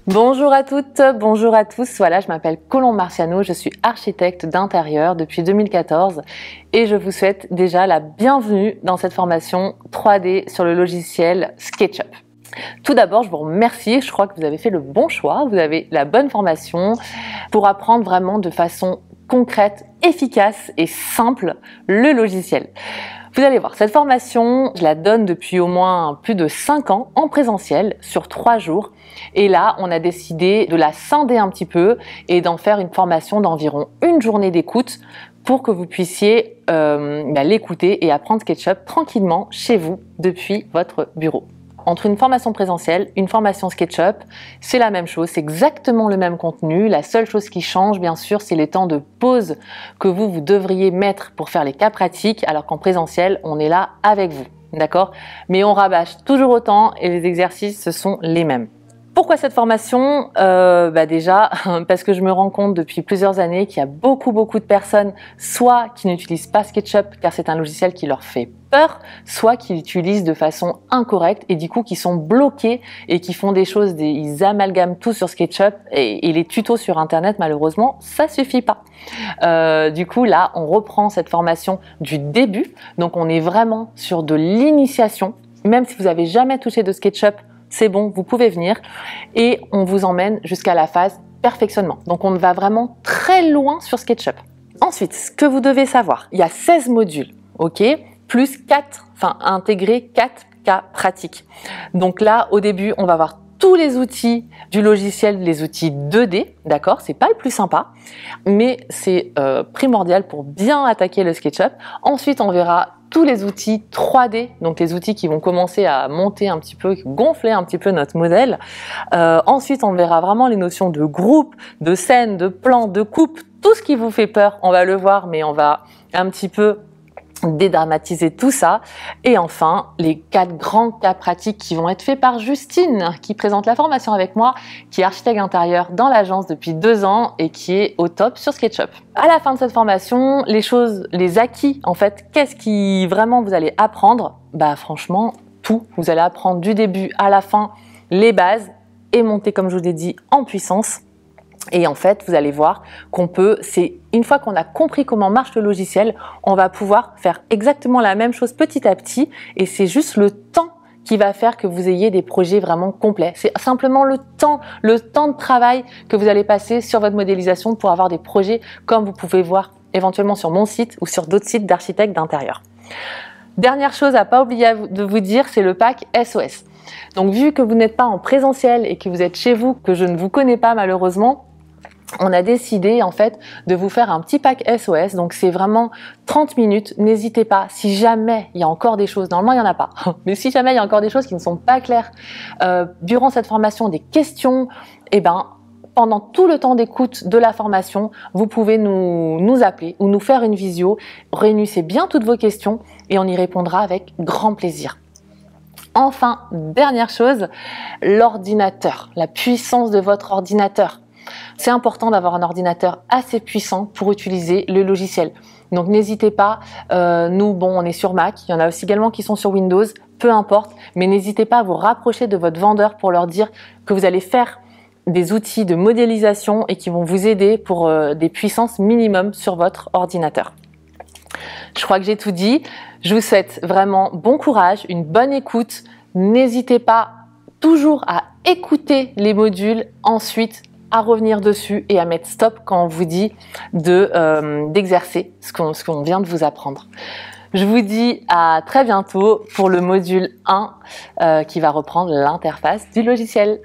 Bonjour à toutes, bonjour à tous. Voilà, je m'appelle Colombe Marciano, je suis architecte d'intérieur depuis 2014 et je vous souhaite déjà la bienvenue dans cette formation 3D sur le logiciel SketchUp. Tout d'abord, je vous remercie, je crois que vous avez fait le bon choix, vous avez la bonne formation pour apprendre vraiment de façon concrète, efficace et simple le logiciel. Vous allez voir, cette formation, je la donne depuis au moins plus de 5 ans en présentiel sur 3 jours. Et là, on a décidé de la scinder un petit peu et d'en faire une formation d'environ une journée d'écoute pour que vous puissiez l'écouter et apprendre SketchUp tranquillement chez vous depuis votre bureau. Entre une formation présentielle, une formation SketchUp, c'est la même chose, c'est exactement le même contenu. La seule chose qui change, bien sûr, c'est les temps de pause que vous devriez mettre pour faire les cas pratiques, alors qu'en présentiel, on est là avec vous, d'accord? Mais on rabâche toujours autant et les exercices, ce sont les mêmes. Pourquoi cette formation? Déjà, parce que je me rends compte depuis plusieurs années qu'il y a beaucoup de personnes, soit qui n'utilisent pas SketchUp car c'est un logiciel qui leur fait peur, soit qui l'utilisent de façon incorrecte et du coup qui sont bloqués et qui font des choses, ils amalgament tout sur SketchUp et les tutos sur internet, malheureusement, ça suffit pas. Du coup, là, on reprend cette formation du début, donc on est vraiment sur de l'initiation, même si vous n'avez jamais touché de SketchUp, c'est bon, vous pouvez venir et on vous emmène jusqu'à la phase perfectionnement. Donc on va vraiment très loin sur SketchUp. Ensuite, ce que vous devez savoir, il y a 16 modules, ok, plus 4, intégrer 4 cas pratiques. Donc là, au début, on va voir tous les outils du logiciel, les outils 2D, d'accord, c'est pas le plus sympa, mais c'est primordial pour bien attaquer le SketchUp. Ensuite, on verra tous les outils 3D, donc les outils qui vont commencer à monter un petit peu, gonfler un petit peu notre modèle. Ensuite, on verra vraiment les notions de groupe, de scène, de plan, de coupe, tout ce qui vous fait peur, on va le voir, mais on va un petit peu dédramatiser tout ça. Et enfin, les 4 grands cas pratiques qui vont être faits par Justine, qui présente la formation avec moi, qui est architecte intérieur dans l'agence depuis 2 ans et qui est au top sur SketchUp. À la fin de cette formation, les choses, les acquis, en fait, qu'est-ce qui vraiment vous allez apprendre? Franchement, tout. Vous allez apprendre du début à la fin les bases et monter, comme je vous l'ai dit, en puissance. Et en fait, vous allez voir qu'on peut, c'est une fois qu'on a compris comment marche le logiciel, on va pouvoir faire exactement la même chose petit à petit et c'est juste le temps qui va faire que vous ayez des projets vraiment complets. C'est simplement le temps de travail que vous allez passer sur votre modélisation pour avoir des projets comme vous pouvez voir éventuellement sur mon site ou sur d'autres sites d'architectes d'intérieur. Dernière chose à pas oublier de vous dire, c'est le pack SOS. Donc vu que vous n'êtes pas en présentiel et que vous êtes chez vous, que je ne vous connais pas malheureusement, on a décidé en fait de vous faire un petit pack SOS, donc c'est vraiment 30 minutes, n'hésitez pas, si jamais il y a encore des choses, normalement il n'y en a pas, mais si jamais il y a encore des choses qui ne sont pas claires durant cette formation, des questions, pendant tout le temps d'écoute de la formation, vous pouvez nous appeler ou nous faire une visio, réunissez bien toutes vos questions et on y répondra avec grand plaisir. Enfin, dernière chose, l'ordinateur, la puissance de votre ordinateur. C'est important d'avoir un ordinateur assez puissant pour utiliser le logiciel. Donc n'hésitez pas, on est sur Mac, il y en a aussi également qui sont sur Windows, peu importe, mais n'hésitez pas à vous rapprocher de votre vendeur pour leur dire que vous allez faire des outils de modélisation et qui vont vous aider pour des puissances minimum sur votre ordinateur. Je crois que j'ai tout dit. Je vous souhaite vraiment bon courage, une bonne écoute. N'hésitez pas toujours à écouter les modules, ensuite à revenir dessus et à mettre stop quand on vous dit d'exercer ce qu'on vient de vous apprendre. Je vous dis à très bientôt pour le module 1 qui va reprendre l'interface du logiciel.